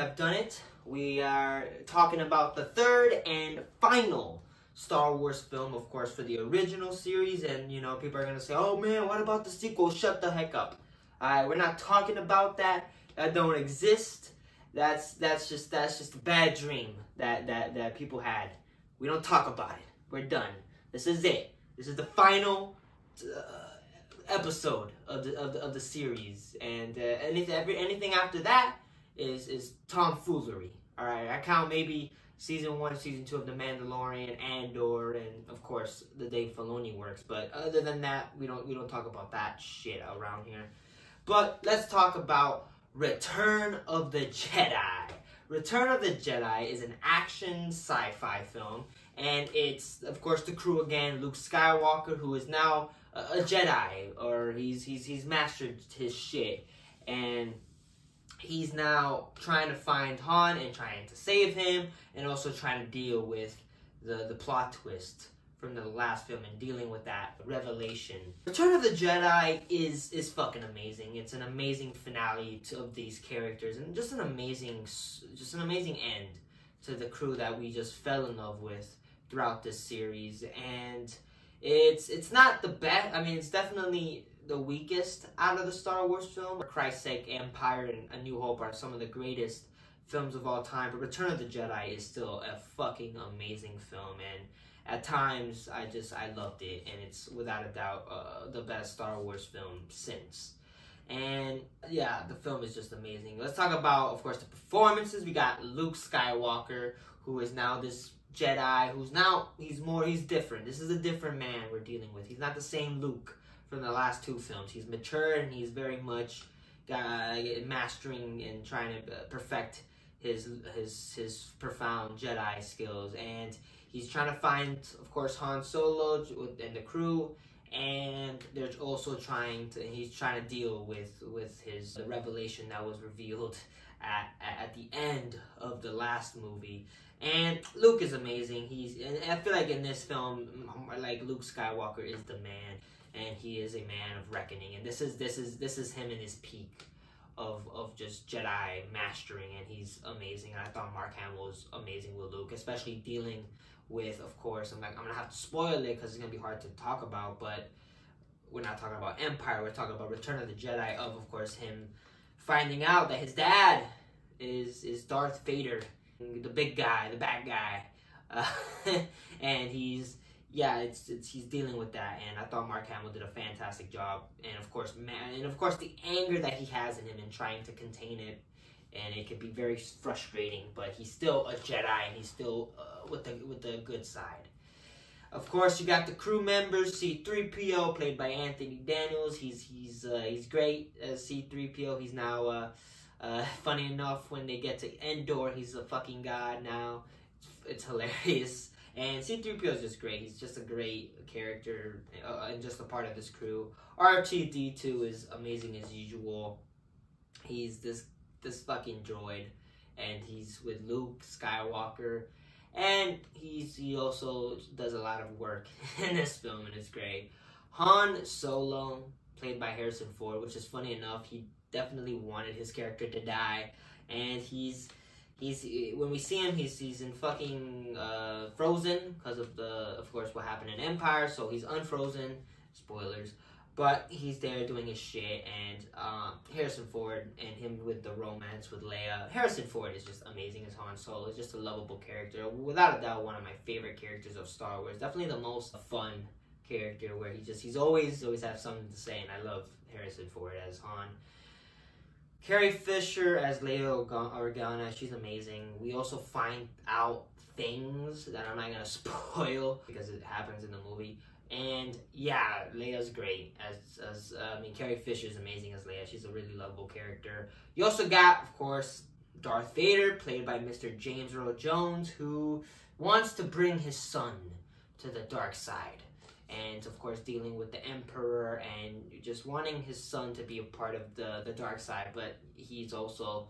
have done it. We are talking about the third and final Star Wars film, of course, for the original series. And, you know, people are going to say, oh, man, what about the sequel? Shut the heck up. We're not talking about that. That don't exist. That's just a bad dream that people had. We don't talk about it. We're done. This is it. This is the final episode of the series, and anything after that is tomfoolery. All right, I count maybe season 1, season 2 of The Mandalorian, Andor, and of course the Dave Filoni works. But other than that, we don't talk about that shit around here. But let's talk about Return of the Jedi. Return of the Jedi is an action sci-fi film, and it's, of course, the crew again, Luke Skywalker, who is now a Jedi, or he's mastered his shit, and he's now trying to find Han and trying to save him, and also trying to deal with the plot twist from the last film and dealing with that revelation. Return of the Jedi is fucking amazing. It's an amazing finale of these characters, and just an amazing end to the crew that we just fell in love with throughout this series. And it's not the best. I mean, it's definitely the weakest out of the Star Wars film. For Christ's sake, Empire and A New Hope are some of the greatest films of all time, but Return of the Jedi is still a fucking amazing film, and at times I loved it, and it's without a doubt the best Star Wars film since. And yeah, the film is just amazing. Let's talk about, of course, the performances. We got Luke Skywalker, who is now this Jedi, he's different. This is a different man we're dealing with. He's not the same Luke from the last 2 films. He's mature, and he's very much mastering and trying to perfect his profound Jedi skills. And he's trying to find, of course, Han Solo and the crew, and they're also he's trying to deal with the revelation that was revealed at the end of the last movie. And Luke is amazing. And I feel like in this film, like, Luke Skywalker is the man, and he is a man of reckoning. And this is him in his peak of just Jedi mastering, and he's amazing. And I thought Mark Hamill was amazing with Luke, especially dealing with, of course, I'm gonna have to spoil it because it's gonna be hard to talk about, but we're not talking about Empire, we're talking about Return of the Jedi, of course, him finding out that his dad is Darth Vader, the big guy, the bad guy, and he's dealing with that. And I thought Mark Hamill did a fantastic job, and of course the anger that he has in him and trying to contain it, and it can be very frustrating, but he's still a Jedi, and he's still with the good side. Of course, you got the crew members. C-3PO, played by Anthony Daniels. He's great as C-3PO. He's now funny enough, when they get to Endor, he's a fucking god now. It's hilarious. And C-3PO is just great. He's just a great character and just a part of this crew. R2-D2 is amazing as usual. He's this fucking droid, and he's with Luke Skywalker, and he also does a lot of work in this film, and it's great. Han Solo, played by Harrison Ford, which is funny enough, he definitely wanted his character to die, and he's when we see him, he's in fucking Frozen because of course what happened in Empire, so he's unfrozen, spoilers. But he's there doing his shit, and Harrison Ford and him with the romance with Leia. Harrison Ford is just amazing as Han Solo. He's just a lovable character. Without a doubt, one of my favorite characters of Star Wars. Definitely the most fun character, where he's always have something to say, and I love Harrison Ford as Han. Carrie Fisher as Leia Organa. She's amazing. We also find out things that I'm not going to spoil because it happens in the movie. And yeah, Leia's great Carrie Fisher's amazing as Leia. She's a really lovable character. You also got, of course, Darth Vader, played by Mr. James Earl Jones, who wants to bring his son to the dark side. And of course, dealing with the Emperor and just wanting his son to be a part of the dark side, but he's also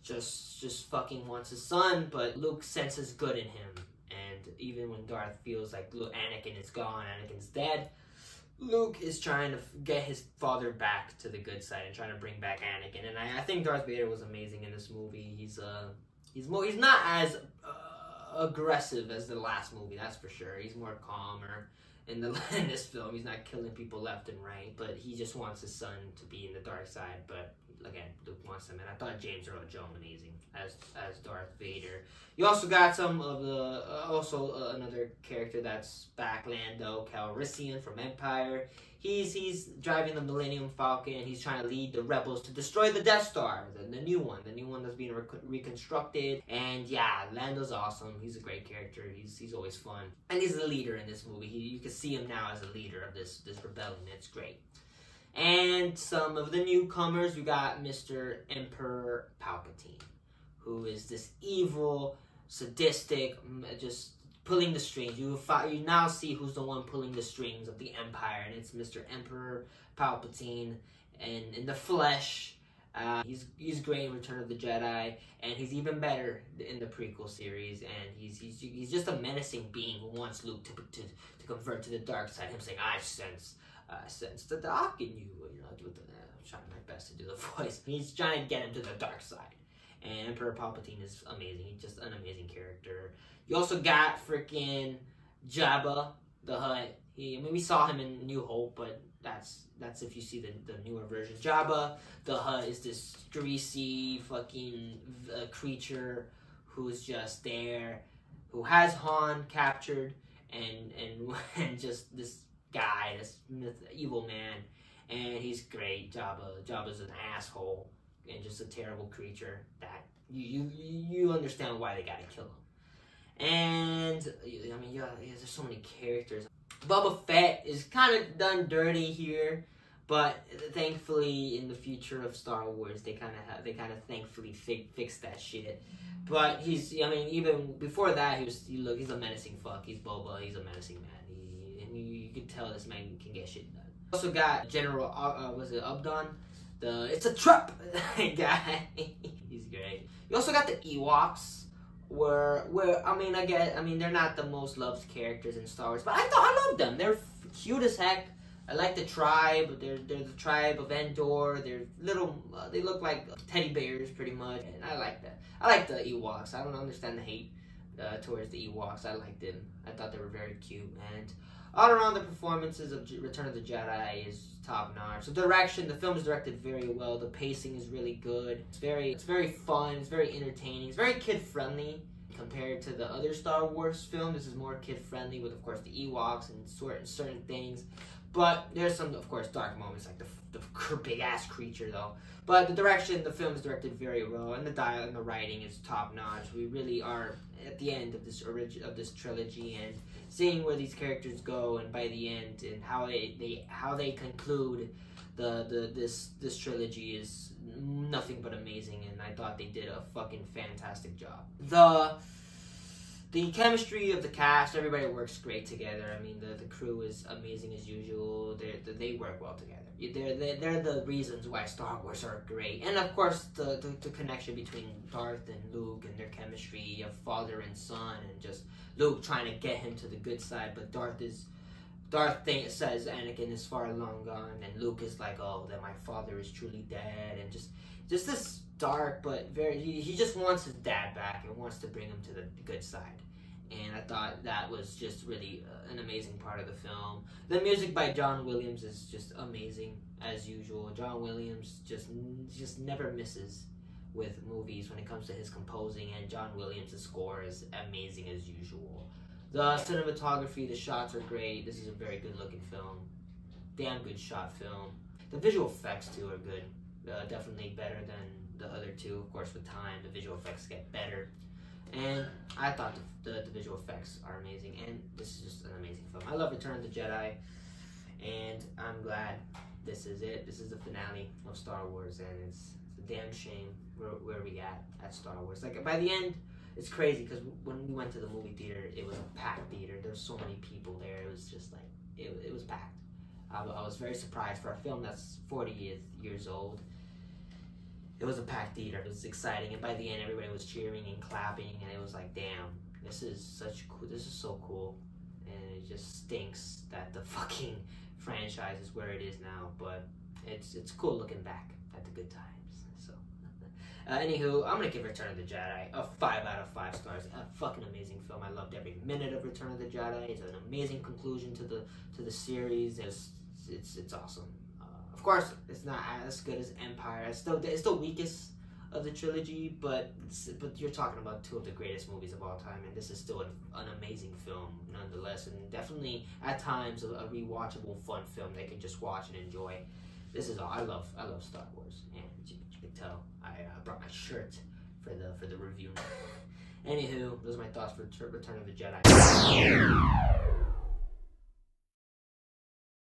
just fucking wants his son, but Luke senses good in him. And even when Darth feels like, look, Anakin is gone, Anakin's dead, Luke is trying to get his father back to the good side and trying to bring back Anakin. And I think Darth Vader was amazing in this movie. He's not as aggressive as the last movie, that's for sure. He's more calmer in this film. He's not killing people left and right, but he just wants his son to be in the dark side. But again, Luke wants him, and I thought James Earl Jones amazing as Darth Vader. You also got some of the another character that's back, Lando Calrissian from Empire. He's driving the Millennium Falcon. He's trying to lead the rebels to destroy the Death Star, the new one that's being reconstructed. And yeah, Lando's awesome. He's a great character. He's always fun, and he's the leader in this movie. You can see him now as a leader of this rebellion. It's great. And some of the newcomers, you got Mr. Emperor Palpatine, who is this evil, sadistic, just pulling the strings. You now see who's the one pulling the strings of the Empire, and it's Mr. Emperor Palpatine, and in the flesh. He's great in Return of the Jedi, and he's even better in the prequel series. And he's just a menacing being who wants Luke to convert to the dark side. Him saying, "I sense the dark in you." I'm trying my best to do the voice. He's trying to get him to the dark side. And Emperor Palpatine is amazing. He's just an amazing character. You also got freaking Jabba the Hutt. We saw him in New Hope, but that's if you see the newer version. Jabba the Hutt is this greasy fucking creature who's just there, who has Han captured, and just this guy, this evil man, and he's great. Jabba's an asshole and just a terrible creature that you understand why they gotta kill him. And I mean, yeah, there's so many characters. Boba Fett is kind of done dirty here, but thankfully in the future of Star Wars they kind of thankfully fixed that shit. But even before that he's a menacing fuck. He's Boba. He's a menacing man. You can tell this man can get shit done. Also got General Upton. It's a trap guy. He's great. You also got the Ewoks, where they're not the most loved characters in Star Wars, but I love them. They're cute as heck. I like the tribe. They're the tribe of Endor. They're little. They look like teddy bears, pretty much, and I like that. I like the Ewoks. I don't understand the hate towards the Ewoks. I liked them. I thought they were very cute, and all around the performances of Return of the Jedi is top notch. The film is directed very well. The pacing is really good. It's very fun. It's very entertaining. It's very kid friendly compared to the other Star Wars film. This is more kid friendly with, of course, the Ewoks and certain things. But there's some, of course, dark moments like the big ass creature though. But the film is directed very well, and the dialogue and the writing is top notch. We really are at the end of this trilogy, and seeing where these characters go, and by the end, and how they conclude this trilogy is nothing but amazing. And I thought they did a fucking fantastic job. The chemistry of the cast, everybody works great together. I mean, the crew is amazing as usual. They work well together. They're the reasons why Star Wars are great. And of course, the connection between Darth and Luke and their chemistry of father and son, and just Luke trying to get him to the good side, but Darth says Anakin is far long gone, and Luke is like, oh, that my father is truly dead, and just this dark, but he just wants his dad back and wants to bring him to the good side. And I thought that was just really an amazing part of the film. The music by John Williams is just amazing as usual. John Williams just never misses with movies when it comes to his composing, and John Williams' score is amazing as usual. The cinematography, the shots are great. This is a very good looking film. Damn good shot film. The visual effects too are good. Definitely better than the other two. Of course, with time, the visual effects get better. And I thought the visual effects are amazing, and this is just an amazing film. I love Return of the Jedi, and I'm glad this is it. This is the finale of Star Wars, and it's a damn shame where we at Star Wars. Like, by the end, it's crazy, because when we went to the movie theater, it was a packed theater. There were so many people there. It was just like, it was packed. I was very surprised for a film that's 40 years old. It was a packed theater. It was exciting, and by the end, everybody was cheering and clapping, and it was like, damn, this is so cool, and it just stinks that the fucking franchise is where it is now, but it's cool looking back at the good times. So, anywho, I'm gonna give Return of the Jedi a 5 out of 5 stars. A fucking amazing film. I loved every minute of Return of the Jedi. It's an amazing conclusion to the series. It's awesome. Of course, it's not as good as Empire. It's the weakest of the trilogy, but you're talking about two of the greatest movies of all time, and this is still an amazing film nonetheless, and definitely at times a rewatchable, fun film they can just watch and enjoy. This is all I love Star Wars, and you can tell I brought my shirt for the review. Anywho, those are my thoughts for Return of the Jedi.